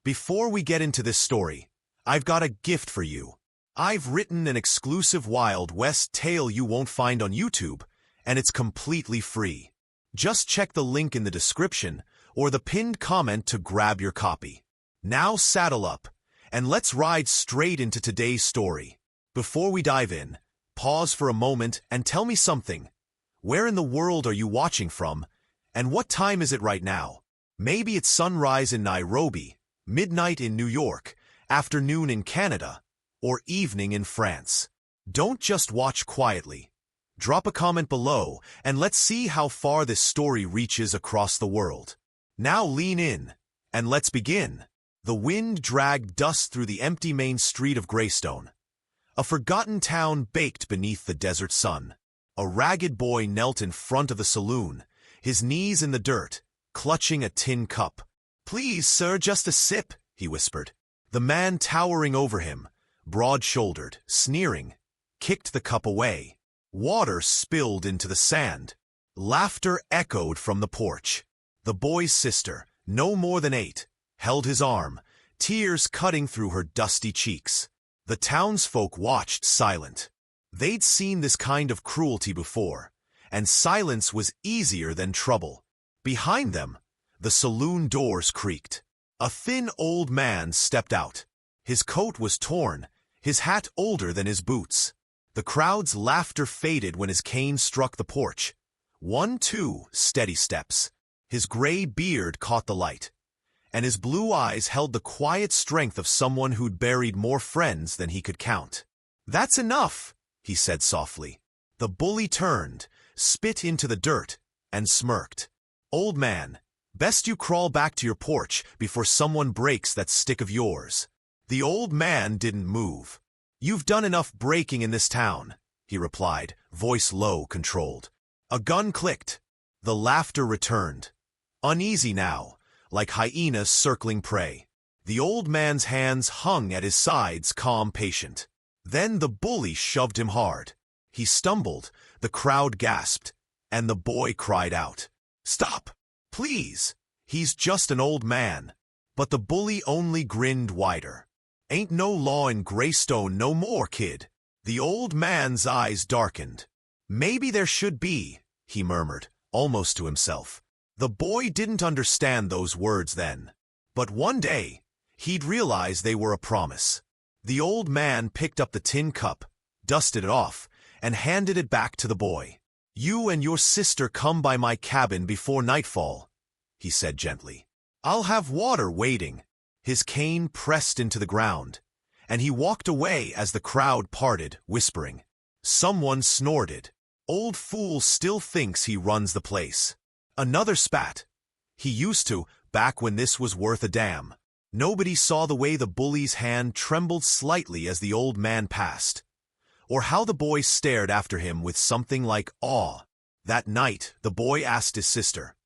Before we get into this story, I've got a gift for you. I've written an exclusive Wild West tale you won't find on YouTube, and it's completely free. Just check the link in the description or the pinned comment to grab your copy. Now saddle up, and let's ride straight into today's story. Before we dive in, pause for a moment and tell me something. Where in the world are you watching from, and what time is it right now? Maybe it's sunrise in Nairobi, midnight in New York, afternoon in Canada, or evening in France. Don't just watch quietly. Drop a comment below, and let's see how far this story reaches across the world. Now lean in, and let's begin. The wind dragged dust through the empty main street of Greystone, a forgotten town baked beneath the desert sun. A ragged boy knelt in front of the saloon, his knees in the dirt, clutching a tin cup. "Please, sir, just a sip," he whispered. The man towering over him, broad-shouldered, sneering, kicked the cup away. Water spilled into the sand. Laughter echoed from the porch. The boy's sister, no more than 8, held his arm, tears cutting through her dusty cheeks. The townsfolk watched silent. They'd seen this kind of cruelty before, and silence was easier than trouble. Behind them, the saloon doors creaked. A thin old man stepped out. His coat was torn, his hat older than his boots. The crowd's laughter faded when his cane struck the porch. 1, 2 steady steps. His gray beard caught the light, and his blue eyes held the quiet strength of someone who'd buried more friends than he could count. "That's enough," he said softly. The bully turned, spit into the dirt, and smirked. "Old man, best you crawl back to your porch before someone breaks that stick of yours." The old man didn't move. "You've done enough breaking in this town," he replied, voice low, controlled. A gun clicked. The laughter returned. Uneasy now, like hyenas circling prey. The old man's hands hung at his sides, calm, patient. Then the bully shoved him hard. He stumbled, the crowd gasped, and the boy cried out, "Stop! Please! He's just an old man." But the bully only grinned wider. "Ain't no law in Greystone no more, kid." The old man's eyes darkened. "Maybe there should be," he murmured, almost to himself. The boy didn't understand those words then. But one day, he'd realize they were a promise. The old man picked up the tin cup, dusted it off, and handed it back to the boy. "You and your sister come by my cabin before nightfall," he said gently. "I'll have water waiting." His cane pressed into the ground, and he walked away as the crowd parted, whispering. Someone snorted. "Old fool still thinks he runs the place." Another spat. "He used to, back when this was worth a damn." Nobody saw the way the bully's hand trembled slightly as the old man passed, or how the boy stared after him with something like awe. That night, the boy asked his sister,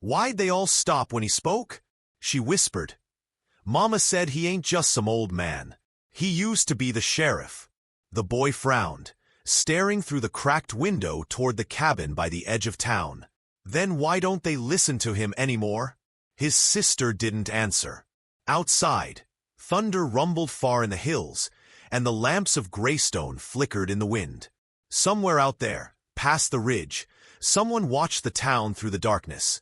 "Why'd they all stop when he spoke?" She whispered, "Mama said he ain't just some old man. He used to be the sheriff." The boy frowned, staring through the cracked window toward the cabin by the edge of town. "Then why don't they listen to him anymore?" His sister didn't answer. Outside, thunder rumbled far in the hills, and the lamps of Greystone flickered in the wind. Somewhere out there, past the ridge, someone watched the town through the darkness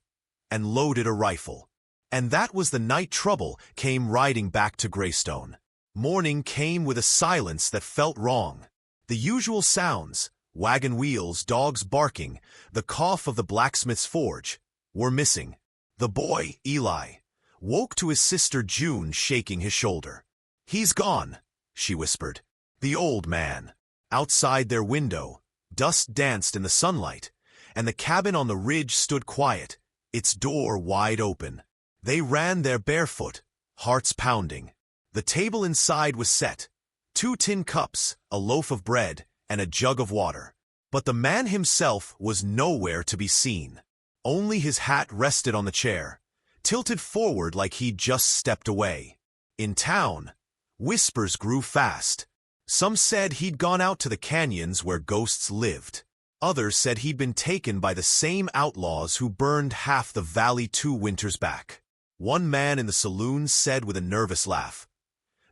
and loaded a rifle. And that was the night trouble came riding back to Greystone. Morning came with a silence that felt wrong. The usual sounds, wagon wheels, dogs barking, the cough of the blacksmith's forge, were missing. The boy, Eli, woke to his sister June shaking his shoulder. "He's gone," she whispered. The old man. Outside their window, dust danced in the sunlight, and the cabin on the ridge stood quiet, its door wide open. They ran there barefoot, hearts pounding. The table inside was set, 2 tin cups, a loaf of bread, and a jug of water. But the man himself was nowhere to be seen. Only his hat rested on the chair, tilted forward like he'd just stepped away. In town, whispers grew fast. Some said he'd gone out to the canyons where ghosts lived. Others said he'd been taken by the same outlaws who burned half the valley 2 winters back. One man in the saloon said with a nervous laugh.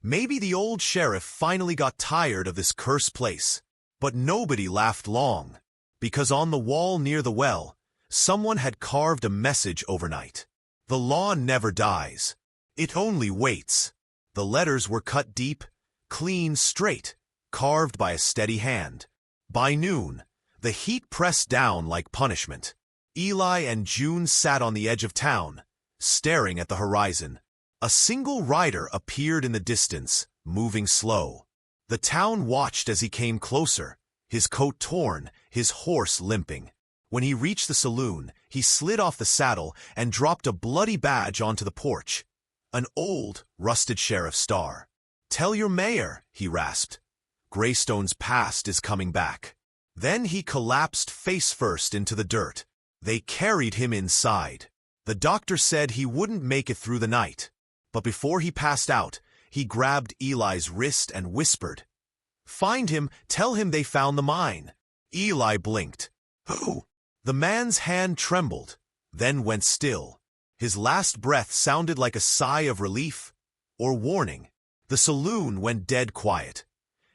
Maybe the old sheriff finally got tired of this cursed place. But nobody laughed long, because on the wall near the well, someone had carved a message overnight. The law never dies. It only waits. The letters were cut deep, clean, straight, carved by a steady hand. By noon, the heat pressed down like punishment. Eli and June sat on the edge of town, staring at the horizon. A single rider appeared in the distance, moving slow. The town watched as he came closer, his coat torn, his horse limping. When he reached the saloon, he slid off the saddle and dropped a bloody badge onto the porch. An old, rusted sheriff's star. "Tell your mayor," he rasped. "Greystone's past is coming back." Then he collapsed face first into the dirt. They carried him inside. The doctor said he wouldn't make it through the night. But before he passed out, he grabbed Eli's wrist and whispered, "Find him, tell him they found the mine." Eli blinked. "Who?" The man's hand trembled, then went still. His last breath sounded like a sigh of relief or warning. The saloon went dead quiet,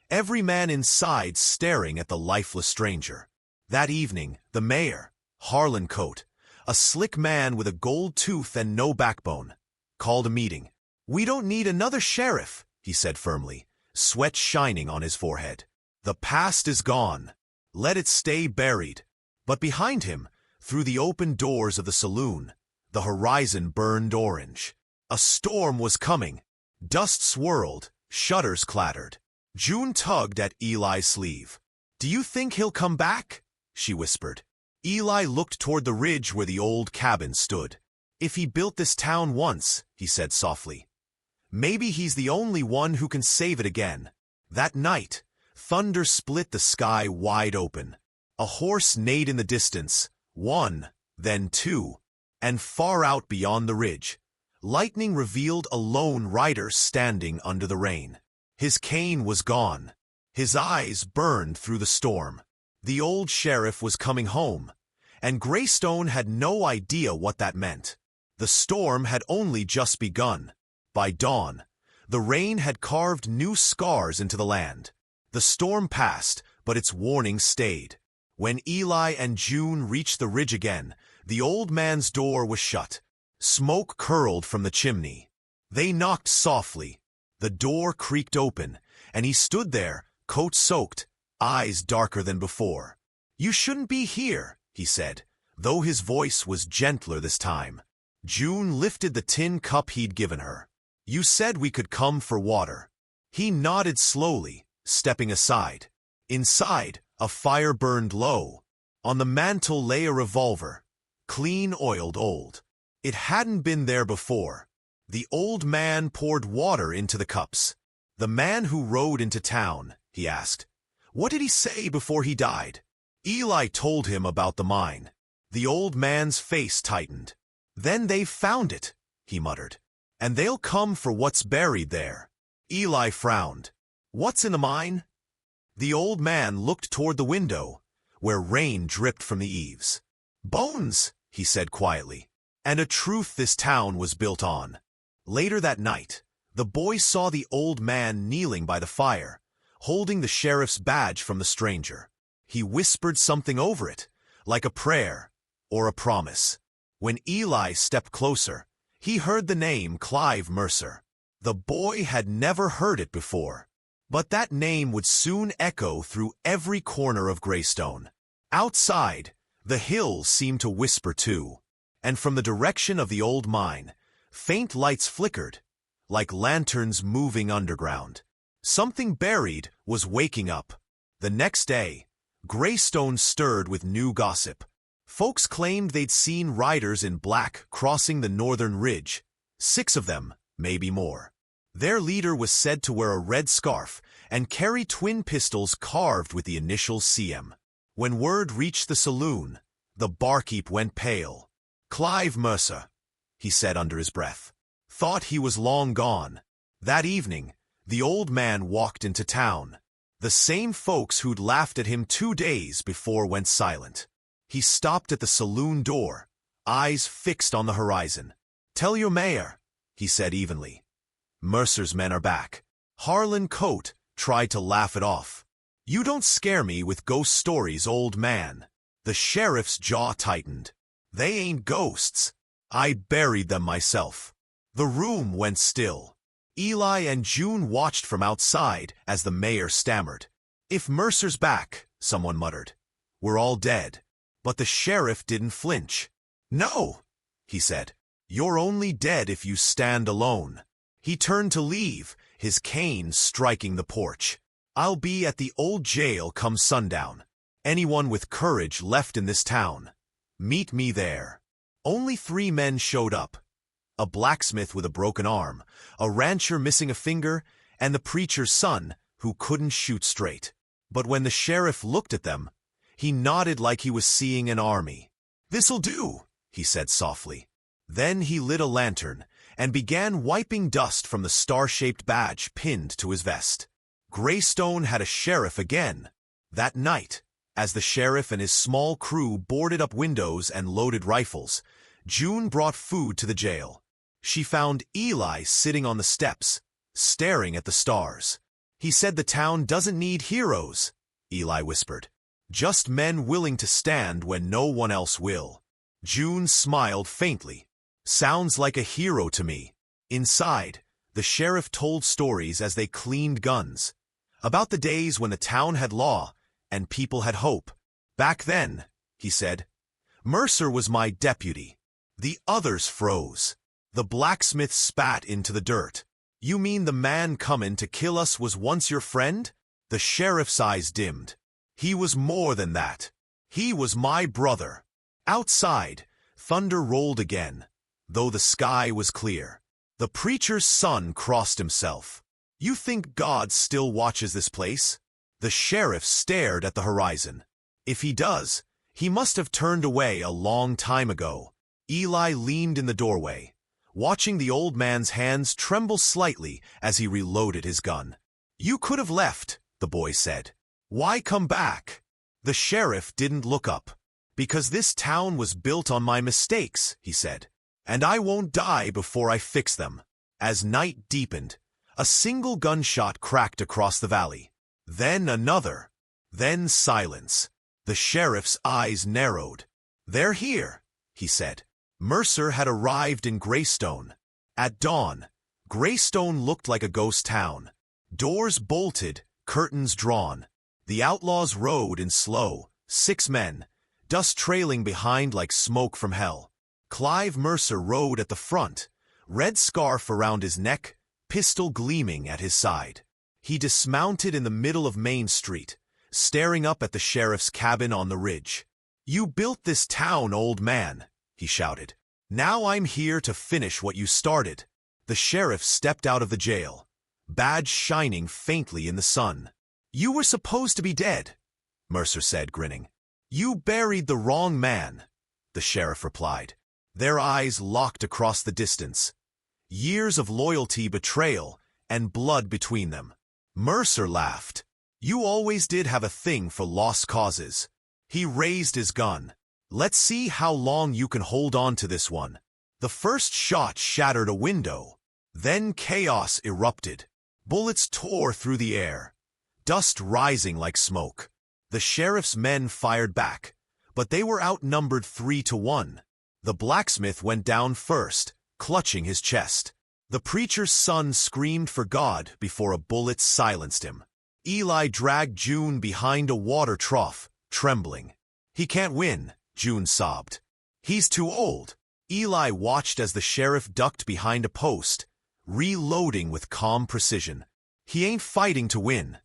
every man inside staring at the lifeless stranger. That evening, the mayor, Harlan Coate, a slick man with a gold tooth and no backbone, called a meeting. "We don't need another sheriff," he said firmly, sweat shining on his forehead. "The past is gone. Let it stay buried." But behind him, through the open doors of the saloon, the horizon burned orange. A storm was coming. Dust swirled, shutters clattered. June tugged at Eli's sleeve. "Do you think he'll come back?" she whispered. Eli looked toward the ridge where the old cabin stood. "If he built this town once," he said softly, "maybe he's the only one who can save it again." That night, thunder split the sky wide open. A horse neighed in the distance, one, then two, and far out beyond the ridge, lightning revealed a lone rider standing under the rain. His cane was gone. His eyes burned through the storm. The old sheriff was coming home, and Greystone had no idea what that meant. The storm had only just begun. By dawn, the rain had carved new scars into the land. The storm passed, but its warning stayed. When Eli and June reached the ridge again, the old man's door was shut. Smoke curled from the chimney. They knocked softly. The door creaked open, and he stood there, coat soaked, eyes darker than before. "You shouldn't be here," he said, though his voice was gentler this time. June lifted the tin cup he'd given her. "You said we could come for water." He nodded slowly, stepping aside. Inside, a fire burned low. On the mantel lay a revolver, clean oiled old. It hadn't been there before. The old man poured water into the cups. "The man who rode into town," he asked. "What did he say before he died?" Eli told him about the mine. The old man's face tightened. "Then they've found it," he muttered. "And they'll come for what's buried there." Eli frowned. "What's in the mine?" The old man looked toward the window, where rain dripped from the eaves. "Bones," he said quietly, "and a truth this town was built on." Later that night, the boy saw the old man kneeling by the fire, holding the sheriff's badge from the stranger. He whispered something over it, like a prayer or a promise. When Eli stepped closer, he heard the name Clive Mercer. The boy had never heard it before, but that name would soon echo through every corner of Greystone. Outside, the hills seemed to whisper too, and from the direction of the old mine, faint lights flickered, like lanterns moving underground. Something buried was waking up. The next day, Greystone stirred with new gossip. Folks claimed they'd seen riders in black crossing the northern ridge, 6 of them, maybe more. Their leader was said to wear a red scarf and carry twin pistols carved with the initials CM. When word reached the saloon, the barkeep went pale. "Clive Mercer," he said under his breath. "Thought he was long gone." That evening, the old man walked into town. The same folks who'd laughed at him 2 days before went silent. He stopped at the saloon door, eyes fixed on the horizon. "Tell your mayor," he said evenly. "Mercer's men are back." Harlan Coate tried to laugh it off. "You don't scare me with ghost stories, old man." The sheriff's jaw tightened. "They ain't ghosts. I buried them myself." The room went still. Eli and June watched from outside as the mayor stammered. "If Mercer's back," someone muttered, "we're all dead." But the sheriff didn't flinch. "No," he said. "You're only dead if you stand alone." He turned to leave, his cane striking the porch. "I'll be at the old jail come sundown. Anyone with courage left in this town, meet me there." Only 3 men showed up. A blacksmith with a broken arm, a rancher missing a finger, and the preacher's son, who couldn't shoot straight. But when the sheriff looked at them, he nodded like he was seeing an army. "This'll do," he said softly. Then he lit a lantern and began wiping dust from the star-shaped badge pinned to his vest. Greystone had a sheriff again. That night, as the sheriff and his small crew boarded up windows and loaded rifles, June brought food to the jail. She found Eli sitting on the steps, staring at the stars. "He said the town doesn't need heroes," Eli whispered. "Just men willing to stand when no one else will." June smiled faintly. "Sounds like a hero to me." Inside, the sheriff told stories as they cleaned guns, about the days when the town had law and people had hope. "Back then," he said, "Mercer was my deputy." The others froze. The blacksmith spat into the dirt. "You mean the man comin' to kill us was once your friend?" The sheriff's eyes dimmed. "He was more than that. He was my brother." Outside, thunder rolled again, though the sky was clear. The preacher's son crossed himself. "You think God still watches this place?" The sheriff stared at the horizon. "If he does, he must have turned away a long time ago." Eli leaned in the doorway, watching the old man's hands tremble slightly as he reloaded his gun. "You could have left," the boy said. "Why come back?" The sheriff didn't look up. "Because this town was built on my mistakes," he said, "and I won't die before I fix them." As night deepened, a single gunshot cracked across the valley. Then another. Then silence. The sheriff's eyes narrowed. "They're here," he said. Mercer had arrived in Greystone. At dawn, Greystone looked like a ghost town. Doors bolted, curtains drawn. The outlaws rode in slow, 6 men, dust trailing behind like smoke from hell. Clive Mercer rode at the front, red scarf around his neck, pistol gleaming at his side. He dismounted in the middle of Main Street, staring up at the sheriff's cabin on the ridge. "You built this town, old man," he shouted. "Now I'm here to finish what you started." The sheriff stepped out of the jail, badge shining faintly in the sun. "You were supposed to be dead," Mercer said, grinning. "You buried the wrong man," the sheriff replied. Their eyes locked across the distance. Years of loyalty, betrayal, and blood between them. Mercer laughed. "You always did have a thing for lost causes." He raised his gun. "Let's see how long you can hold on to this one." The first shot shattered a window. Then chaos erupted. Bullets tore through the air, dust rising like smoke. The sheriff's men fired back, but they were outnumbered 3-1. The blacksmith went down first, clutching his chest. The preacher's son screamed for God before a bullet silenced him. Eli dragged June behind a water trough, trembling. "He can't win," June sobbed. "He's too old." Eli watched as the sheriff ducked behind a post, reloading with calm precision. "He ain't fighting to win,"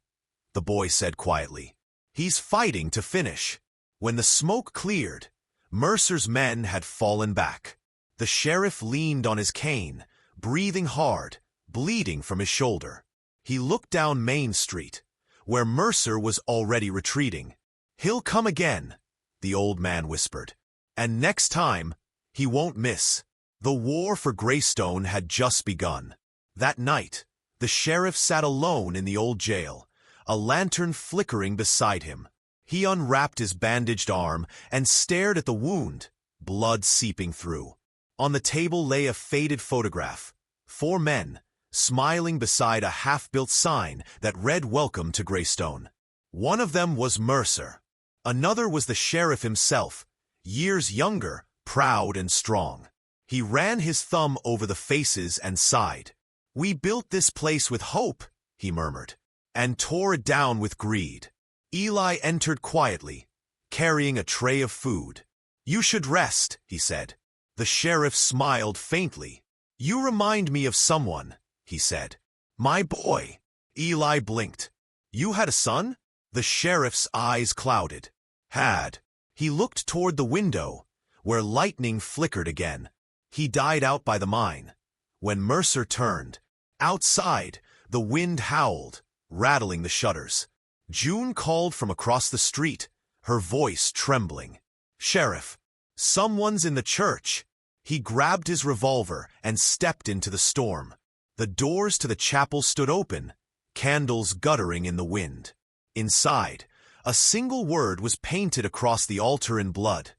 the boy said quietly. "He's fighting to finish." When the smoke cleared, Mercer's men had fallen back. The sheriff leaned on his cane, breathing hard, bleeding from his shoulder. He looked down Main Street, where Mercer was already retreating. "He'll come again," the old man whispered. "And next time, he won't miss." The war for Greystone had just begun. That night, the sheriff sat alone in the old jail, a lantern flickering beside him. He unwrapped his bandaged arm and stared at the wound, blood seeping through. On the table lay a faded photograph. 4 men, smiling beside a half-built sign that read "Welcome to Greystone." One of them was Mercer. Another was the sheriff himself, years younger, proud and strong. He ran his thumb over the faces and sighed. "We built this place with hope," he murmured, "and tore it down with greed." Eli entered quietly, carrying a tray of food. "You should rest," he said. The sheriff smiled faintly. "You remind me of someone," he said. "My boy." Eli blinked. "You had a son?" The sheriff's eyes clouded. "Had." He looked toward the window, where lightning flickered again. "He died out by the mine." When Mercer turned, outside, the wind howled, rattling the shutters. June called from across the street, her voice trembling. "Sheriff, someone's in the church." He grabbed his revolver and stepped into the storm. The doors to the chapel stood open, candles guttering in the wind. Inside, a single word was painted across the altar in blood: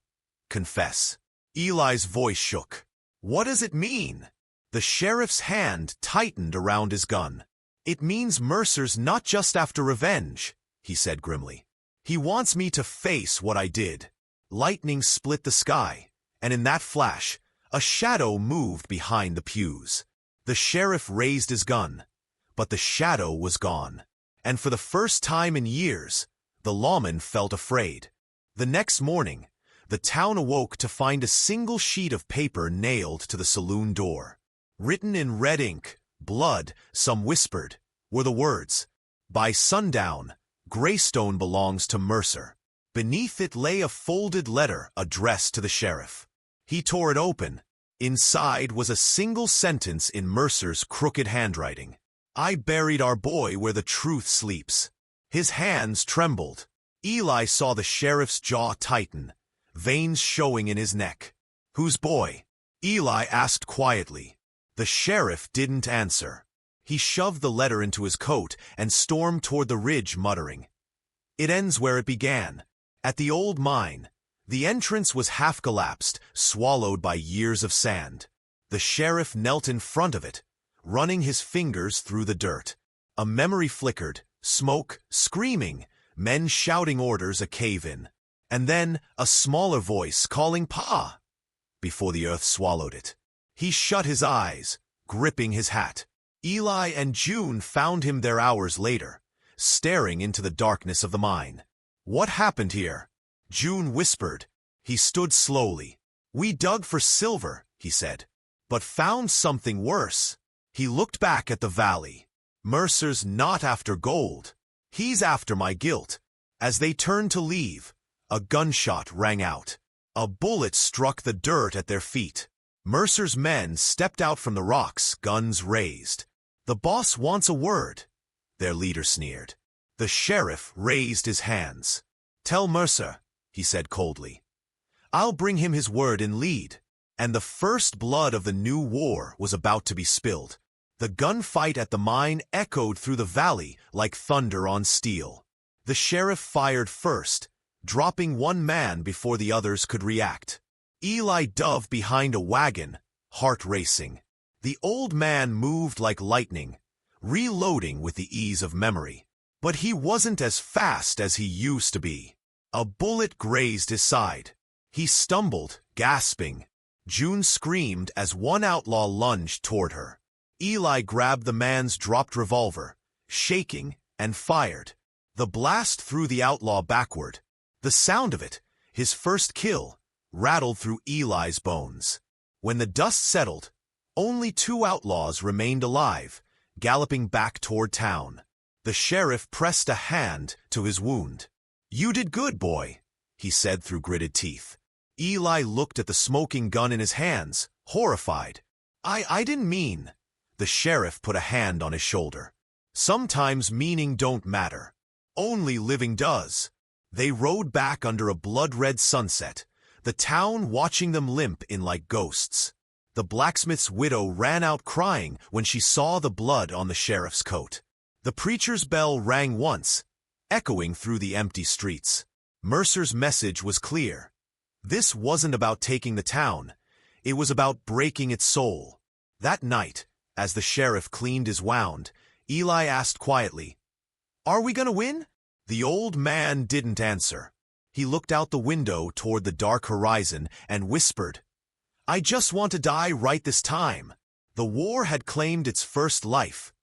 "Confess." Eli's voice shook. "What does it mean?" The sheriff's hand tightened around his gun. "It means Mercer's not just after revenge," he said grimly. "He wants me to face what I did." Lightning split the sky, and in that flash, a shadow moved behind the pews. The sheriff raised his gun, but the shadow was gone. And for the first time in years, the lawman felt afraid. The next morning, the town awoke to find a single sheet of paper nailed to the saloon door. Written in red ink, blood, some whispered, were the words, "By sundown, Greystone belongs to Mercer." Beneath it lay a folded letter addressed to the sheriff. He tore it open. Inside was a single sentence in Mercer's crooked handwriting. "I buried our boy where the truth sleeps." His hands trembled. Eli saw the sheriff's jaw tighten, veins showing in his neck. "Whose boy?" Eli asked quietly. The sheriff didn't answer. He shoved the letter into his coat and stormed toward the ridge, muttering, "It ends where it began, at the old mine." The entrance was half-collapsed, swallowed by years of sand. The sheriff knelt in front of it, running his fingers through the dirt. A memory flickered, smoke, screaming, men shouting orders, a cave-in. And then a smaller voice calling "Pa!" before the earth swallowed it. He shut his eyes, gripping his hat. Eli and June found him there hours later, staring into the darkness of the mine. "What happened here?" June whispered. He stood slowly. "We dug for silver," he said, "but found something worse." He looked back at the valley. "Mercer's not after gold. He's after my guilt." As they turned to leave, a gunshot rang out. A bullet struck the dirt at their feet. Mercer's men stepped out from the rocks, guns raised. "The boss wants a word," their leader sneered. The sheriff raised his hands. "Tell Mercer," he said coldly. "I'll bring him his word in lead." And the first blood of the new war was about to be spilled. The gunfight at the mine echoed through the valley like thunder on steel. The sheriff fired first, dropping one man before the others could react. Eli dove behind a wagon, heart racing. The old man moved like lightning, reloading with the ease of memory. But he wasn't as fast as he used to be. A bullet grazed his side. He stumbled, gasping. June screamed as one outlaw lunged toward her. Eli grabbed the man's dropped revolver, shaking, and fired. The blast threw the outlaw backward. The sound of it, his first kill, rattled through Eli's bones. When the dust settled, only 2 outlaws remained alive, galloping back toward town. The sheriff pressed a hand to his wound. "You did good, boy," he said through gritted teeth. Eli looked at the smoking gun in his hands, horrified. I didn't mean." The sheriff put a hand on his shoulder. "Sometimes meaning don't matter. Only living does." They rode back under a blood-red sunset, the town watching them limp in like ghosts. The blacksmith's widow ran out crying when she saw the blood on the sheriff's coat. The preacher's bell rang once, echoing through the empty streets. Mercer's message was clear. This wasn't about taking the town. It was about breaking its soul. That night, as the sheriff cleaned his wound, Eli asked quietly, "Are we gonna win?" The old man didn't answer. He looked out the window toward the dark horizon and whispered, "I just want to die right this time." The war had claimed its first life,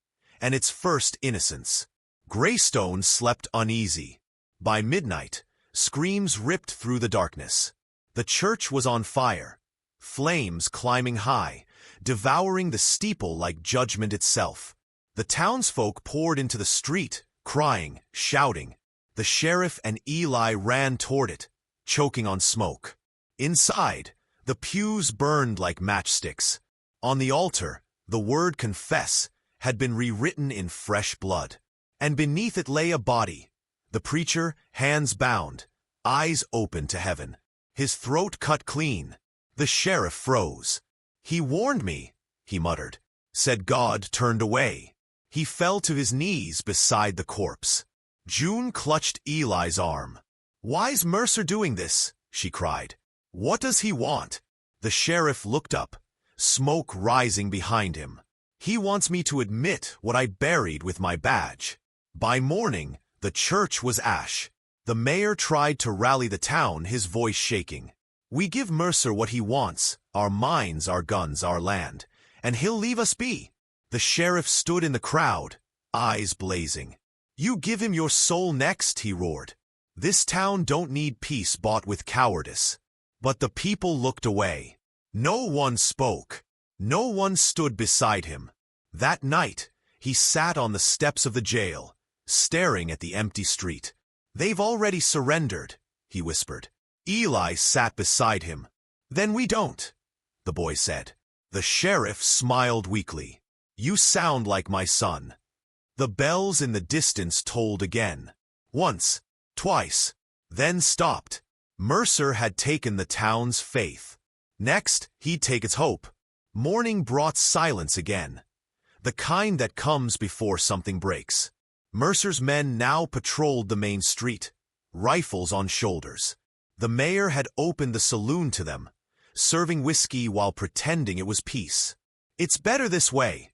and its first innocence. Greystone slept uneasy. By midnight, screams ripped through the darkness. The church was on fire, flames climbing high, devouring the steeple like judgment itself. The townsfolk poured into the street, crying, shouting. The sheriff and Eli ran toward it, choking on smoke. Inside, the pews burned like matchsticks. On the altar, the word confess had been rewritten in fresh blood. And beneath it lay a body. The preacher, hands bound, eyes open to heaven. His throat cut clean. The sheriff froze. "He warned me," he muttered. Said God turned away. He fell to his knees beside the corpse. June clutched Eli's arm. "Why's Mercer doing this?" she cried. "What does he want?" The sheriff looked up, smoke rising behind him. "He wants me to admit what I buried with my badge." By morning, the church was ash. The mayor tried to rally the town, his voice shaking. "We give Mercer what he wants, our mines, our guns, our land, and he'll leave us be." The sheriff stood in the crowd, eyes blazing. "You give him your soul next," he roared. "This town don't need peace bought with cowardice." But the people looked away. No one spoke. No one stood beside him. That night, he sat on the steps of the jail, staring at the empty street. "They've already surrendered," he whispered. Eli sat beside him. "Then we don't," the boy said. The sheriff smiled weakly. "You sound like my son." The bells in the distance tolled again. Once, twice, then stopped. Mercer had taken the town's faith. Next, he'd take its hope. Morning brought silence again, the kind that comes before something breaks. Mercer's men now patrolled the main street, rifles on shoulders. The mayor had opened the saloon to them, serving whiskey while pretending it was peace. "It's better this way,"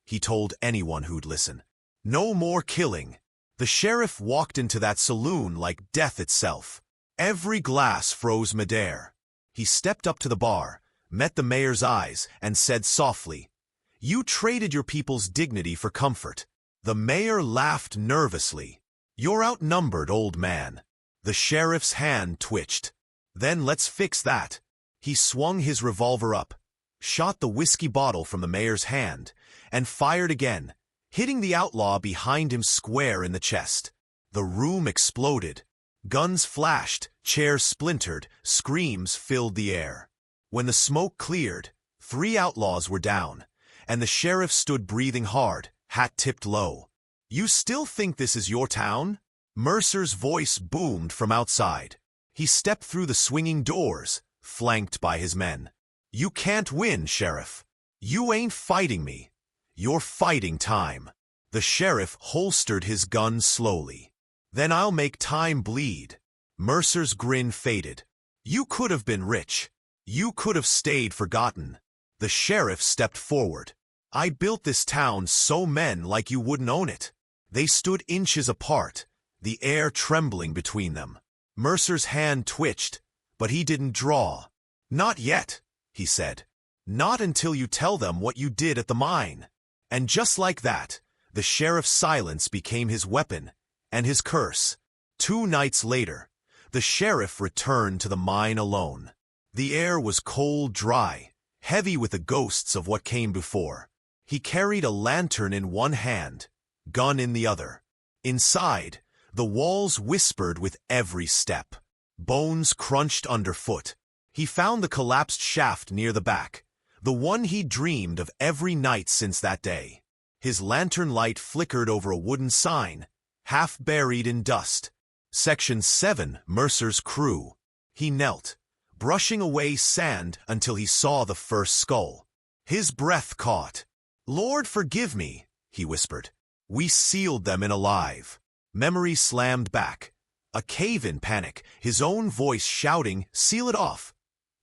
he told anyone who'd listen. "No more killing." The sheriff walked into that saloon like death itself. Every glass froze midair. He stepped up to the bar, met the mayor's eyes, and said softly, "You traded your people's dignity for comfort." The mayor laughed nervously. "You're outnumbered, old man." The sheriff's hand twitched. "Then let's fix that." He swung his revolver up, shot the whiskey bottle from the mayor's hand, and fired again, hitting the outlaw behind him square in the chest. The room exploded. Guns flashed, chairs splintered, screams filled the air. When the smoke cleared, 3 outlaws were down, and the sheriff stood breathing hard, hat tipped low. "You still think this is your town?" Mercer's voice boomed from outside. He stepped through the swinging doors, flanked by his men. "You can't win, Sheriff. You ain't fighting me. You're fighting time." The sheriff holstered his gun slowly. "Then I'll make time bleed." Mercer's grin faded. "You could have been rich. You could have stayed forgotten." The sheriff stepped forward. "I built this town so men like you wouldn't own it." They stood inches apart, the air trembling between them. Mercer's hand twitched, but he didn't draw. "Not yet," he said. "Not until you tell them what you did at the mine." And just like that, the sheriff's silence became his weapon and his curse. 2 nights later, the sheriff returned to the mine alone. The air was cold, dry, heavy with the ghosts of what came before. He carried a lantern in one hand, gun in the other. Inside, the walls whispered with every step. Bones crunched underfoot. He found the collapsed shaft near the back, the one he dreamed of every night since that day. His lantern light flickered over a wooden sign, half buried in dust. Section 7, Mercer's Crew. He knelt, brushing away sand until he saw the first skull. His breath caught. "Lord, forgive me," he whispered. "We sealed them in alive." Memory slammed back. A cave-in panic, his own voice shouting, "Seal it off!"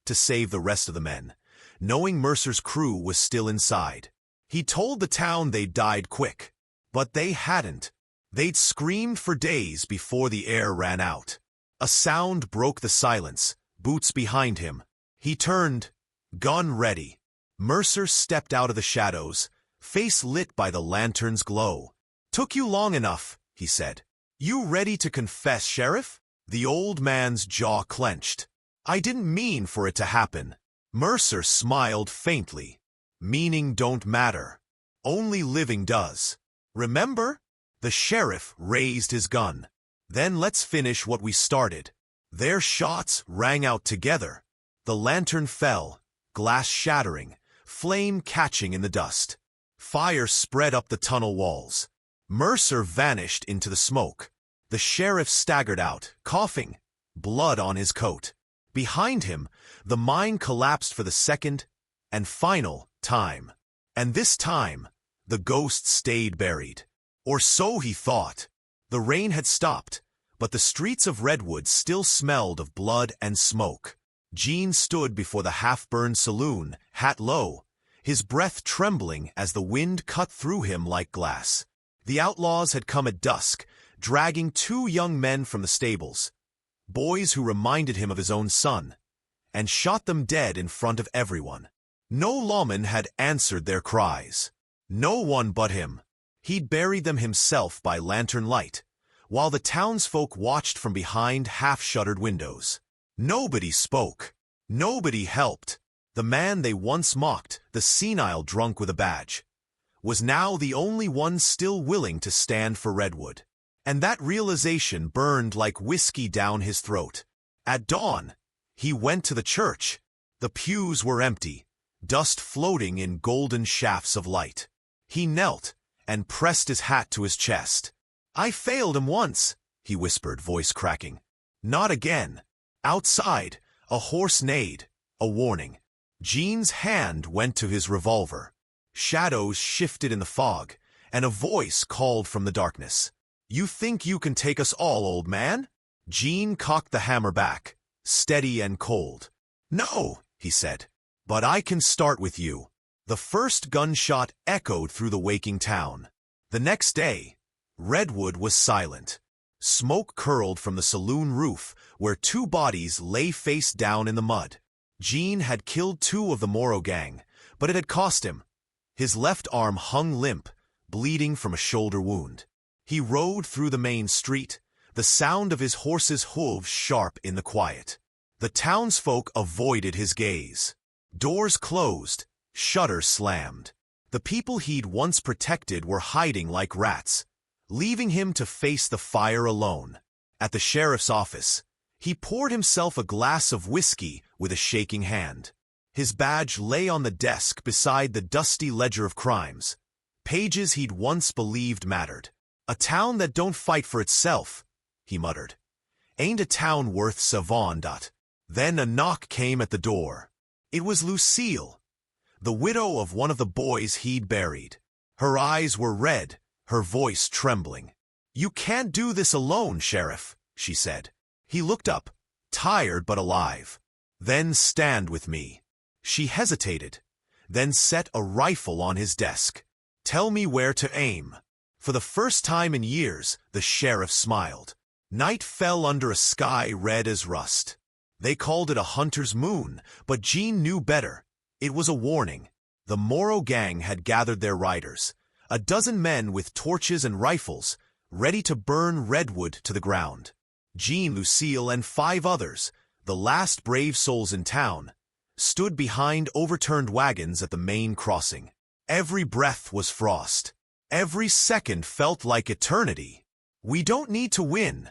To save the rest of the men. knowing Mercer's crew was still inside. He told the town they'd died quick, but they hadn't. They'd screamed for days before the air ran out. A sound broke the silence, boots behind him. He turned, gun ready. Mercer stepped out of the shadows, face lit by the lantern's glow. "Took you long enough," he said. "You ready to confess, Sheriff?" The old man's jaw clenched. "I didn't mean for it to happen." Mercer smiled faintly. "Meaning don't matter. Only living does. Remember?" The sheriff raised his gun. "Then let's finish what we started." Their shots rang out together. The lantern fell, glass shattering, flame catching in the dust. Fire spread up the tunnel walls. Mercer vanished into the smoke. The sheriff staggered out, coughing, blood on his coat. Behind him, the mine collapsed for the second and final time. And this time, the ghost stayed buried. Or so he thought. The rain had stopped, but the streets of Redwood still smelled of blood and smoke. Jean stood before the half-burned saloon, hat low, his breath trembling as the wind cut through him like glass. The outlaws had come at dusk, dragging 2 young men from the stables, boys who reminded him of his own son, and shot them dead in front of everyone. No lawman had answered their cries. No one but him. He'd buried them himself by lantern light, while the townsfolk watched from behind half-shuttered windows. Nobody spoke. Nobody helped. The man they once mocked, the senile drunk with a badge, was now the only one still willing to stand for Redwood. And that realization burned like whiskey down his throat. At dawn, he went to the church. The pews were empty, dust floating in golden shafts of light. He knelt and pressed his hat to his chest. "I failed him once," he whispered, voice cracking. "Not again." Outside, a horse neighed, a warning. Jean's hand went to his revolver. Shadows shifted in the fog, and a voice called from the darkness. "You think you can take us all, old man?" Jean cocked the hammer back, steady and cold. "No," he said, "but I can start with you." The first gunshot echoed through the waking town. The next day, Redwood was silent. Smoke curled from the saloon roof, where 2 bodies lay face down in the mud. Jean had killed 2 of the Moro gang, but it had cost him. His left arm hung limp, bleeding from a shoulder wound. He rode through the main street, the sound of his horse's hooves sharp in the quiet. The townsfolk avoided his gaze. Doors closed, shutters slammed. The people he'd once protected were hiding like rats, leaving him to face the fire alone. At the sheriff's office, he poured himself a glass of whiskey with a shaking hand. His badge lay on the desk beside the dusty ledger of crimes, pages he'd once believed mattered. "A town that don't fight for itself," he muttered. "Ain't a town worth saving." Then a knock came at the door. It was Lucille, the widow of one of the boys he'd buried. Her eyes were red, her voice trembling. "You can't do this alone, Sheriff," she said. He looked up, tired but alive. "Then stand with me." She hesitated, then set a rifle on his desk. "Tell me where to aim." For the first time in years, the sheriff smiled. Night fell under a sky red as rust. They called it a hunter's moon, but Jean knew better. It was a warning. The Moro gang had gathered their riders, a dozen men with torches and rifles, ready to burn Redwood to the ground. Jean, Lucille, and 5 others, the last brave souls in town, stood behind overturned wagons at the main crossing. Every breath was frost. Every second felt like eternity. "We don't need to win,"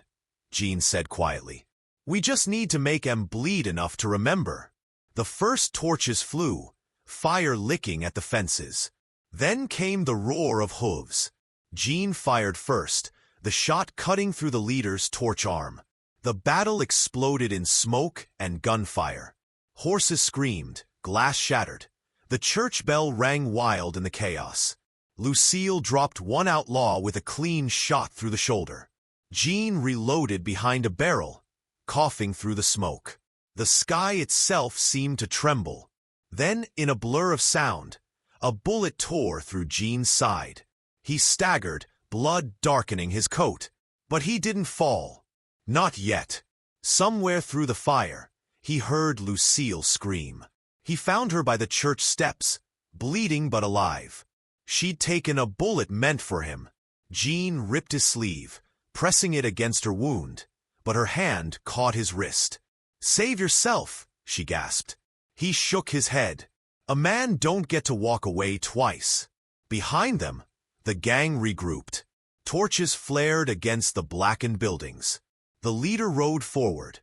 Jean said quietly. "We just need to make 'em bleed enough to remember." The first torches flew, fire licking at the fences. Then came the roar of hooves. Jean fired first, the shot cutting through the leader's torch arm. The battle exploded in smoke and gunfire. Horses screamed, glass shattered. The church bell rang wild in the chaos. Lucille dropped one outlaw with a clean shot through the shoulder. Jean reloaded behind a barrel, coughing through the smoke. The sky itself seemed to tremble. Then, in a blur of sound, a bullet tore through Jean's side. He staggered, blood darkening his coat. But he didn't fall. Not yet. Somewhere through the fire, he heard Lucille scream. He found her by the church steps, bleeding but alive. She'd taken a bullet meant for him. Jean ripped his sleeve, pressing it against her wound, but her hand caught his wrist. "Save yourself," she gasped. He shook his head. A man don't get to walk away twice. Behind them, the gang regrouped. Torches flared against the blackened buildings. The leader rode forward,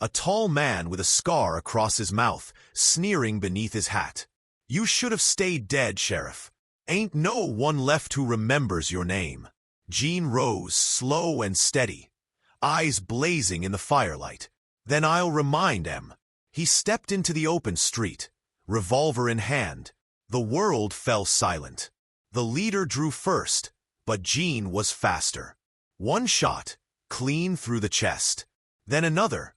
a tall man with a scar across his mouth, sneering beneath his hat. "You should have stayed dead, Sheriff. Ain't no one left who remembers your name." Jean rose, slow and steady, eyes blazing in the firelight. "Then I'll remind em." He stepped into the open street, revolver in hand. The world fell silent. The leader drew first, but Jean was faster. One shot, clean through the chest. Then another,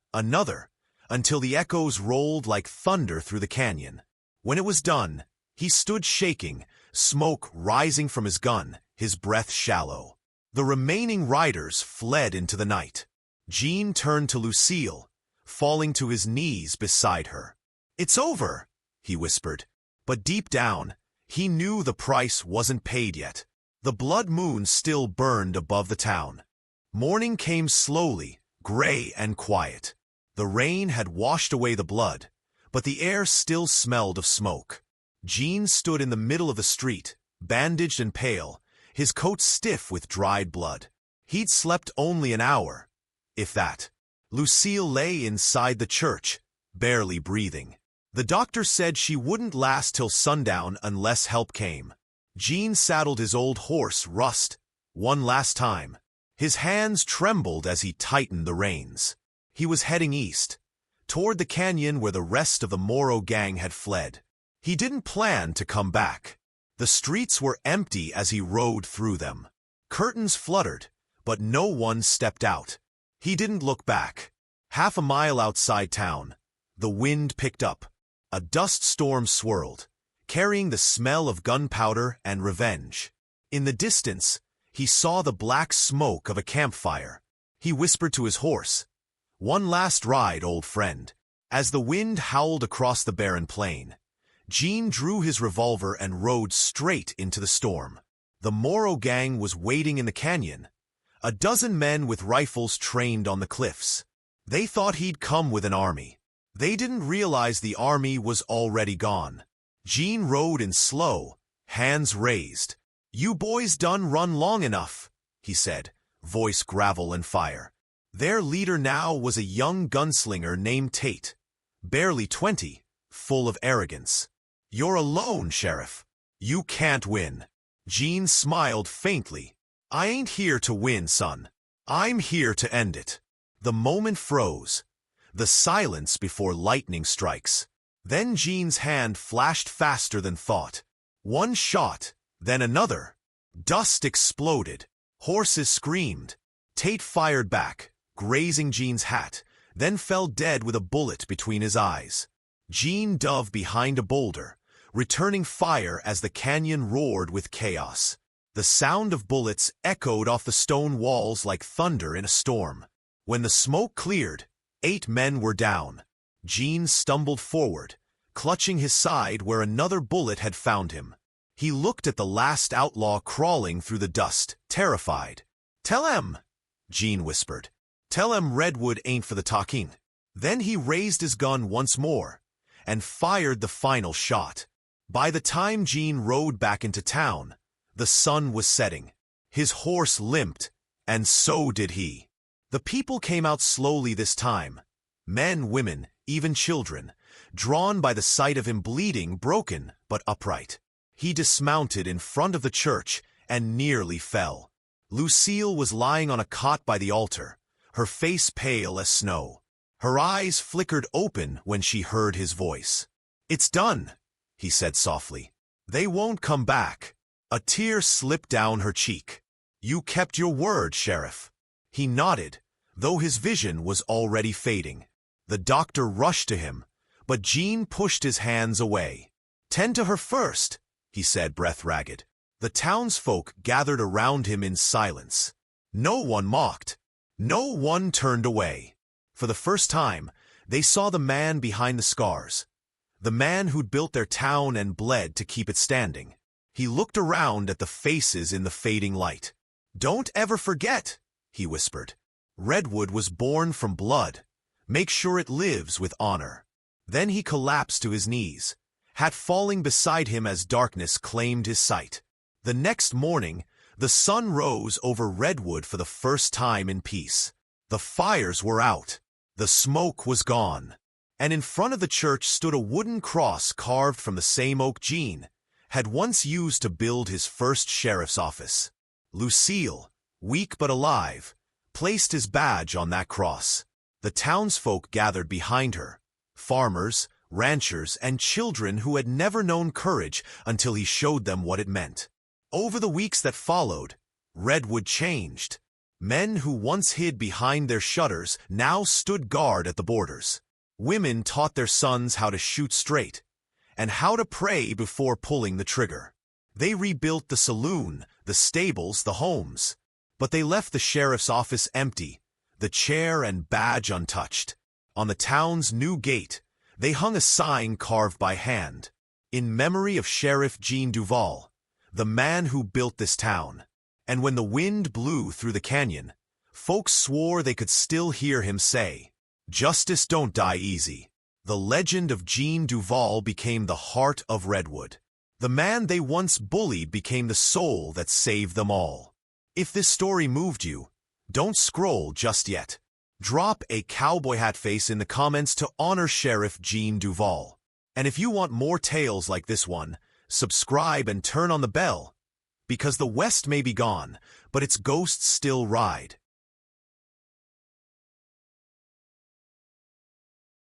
until the echoes rolled like thunder through the canyon. When it was done, he stood shaking, smoke rising from his gun, his breath shallow. The remaining riders fled into the night. Jean turned to Lucille, falling to his knees beside her. "It's over," he whispered. But deep down, he knew the price wasn't paid yet. The blood moon still burned above the town. Morning came slowly, gray and quiet. The rain had washed away the blood, but the air still smelled of smoke. Jean stood in the middle of the street, bandaged and pale, his coat stiff with dried blood. He'd slept only an hour, if that. Lucille lay inside the church, barely breathing. The doctor said she wouldn't last till sundown unless help came. Jean saddled his old horse, Rust, one last time. His hands trembled as he tightened the reins. He was heading east, toward the canyon where the rest of the Moro gang had fled. He didn't plan to come back. The streets were empty as he rode through them. Curtains fluttered, but no one stepped out. He didn't look back. Half a mile outside town, the wind picked up. A dust storm swirled, carrying the smell of gunpowder and revenge. In the distance, he saw the black smoke of a campfire. He whispered to his horse, "One last ride, old friend." As the wind howled across the barren plain, Jean drew his revolver and rode straight into the storm. The Moro gang was waiting in the canyon, a dozen men with rifles trained on the cliffs. They thought he'd come with an army. They didn't realize the army was already gone. Jean rode in slow, hands raised. "You boys done run long enough," he said, voice gravel and fire. Their leader now was a young gunslinger named Tate, barely 20, full of arrogance. "You're alone, Sheriff. You can't win." Jean smiled faintly. "I ain't here to win, son. I'm here to end it." The moment froze, the silence before lightning strikes. Then Jean's hand flashed faster than thought. One shot, then another. Dust exploded. Horses screamed. Tate fired back, grazing Jean's hat, then fell dead with a bullet between his eyes. Jean dove behind a boulder, returning fire as the canyon roared with chaos. The sound of bullets echoed off the stone walls like thunder in a storm. When the smoke cleared, 8 men were down. Jean stumbled forward, clutching his side where another bullet had found him. He looked at the last outlaw crawling through the dust, terrified. "Tell em," Jean whispered. "Tell em Redwood ain't for the talking." Then he raised his gun once more and fired the final shot. By the time Jean rode back into town, the sun was setting. His horse limped, and so did he. The people came out slowly this time. Men, women, even children, drawn by the sight of him bleeding, broken but upright. He dismounted in front of the church and nearly fell. Lucille was lying on a cot by the altar, her face pale as snow. Her eyes flickered open when she heard his voice. "It's done," he said softly. "They won't come back." A tear slipped down her cheek. "You kept your word, Sheriff." He nodded, though his vision was already fading. The doctor rushed to him, But Jean pushed his hands away. "Tend to her first," he said, breath ragged. The townsfolk gathered around him in silence. No one mocked. No one turned away. For the first time, they saw the man behind the scars. The man who'd built their town and bled to keep it standing. He looked around at the faces in the fading light. "Don't ever forget," he whispered. "Redwood was born from blood. Make sure it lives with honor." Then he collapsed to his knees, hat falling beside him as darkness claimed his sight. The next morning, the sun rose over Redwood for the first time in peace. The fires were out. The smoke was gone. And in front of the church stood a wooden cross carved from the same oak Jean had once used to build his first sheriff's office. Lucille, weak but alive, placed his badge on that cross. The townsfolk gathered behind her, farmers, ranchers, and children who had never known courage until he showed them what it meant. Over the weeks that followed, Redwood changed. Men who once hid behind their shutters now stood guard at the borders. Women taught their sons how to shoot straight and how to pray before pulling the trigger. They rebuilt the saloon, the stables, the homes. But they left the sheriff's office empty, the chair and badge untouched. On the town's new gate, they hung a sign carved by hand, in memory of Sheriff Jean Duval, the man who built this town. And when the wind blew through the canyon, folks swore they could still hear him say, "Justice don't die easy." The legend of Jean Duval became the heart of Redwood. The man they once bullied became the soul that saved them all. If this story moved you, don't scroll just yet. Drop a cowboy hat face in the comments to honor Sheriff Jean Duval. And if you want more tales like this one, subscribe and turn on the bell, because the West may be gone, but its ghosts still ride.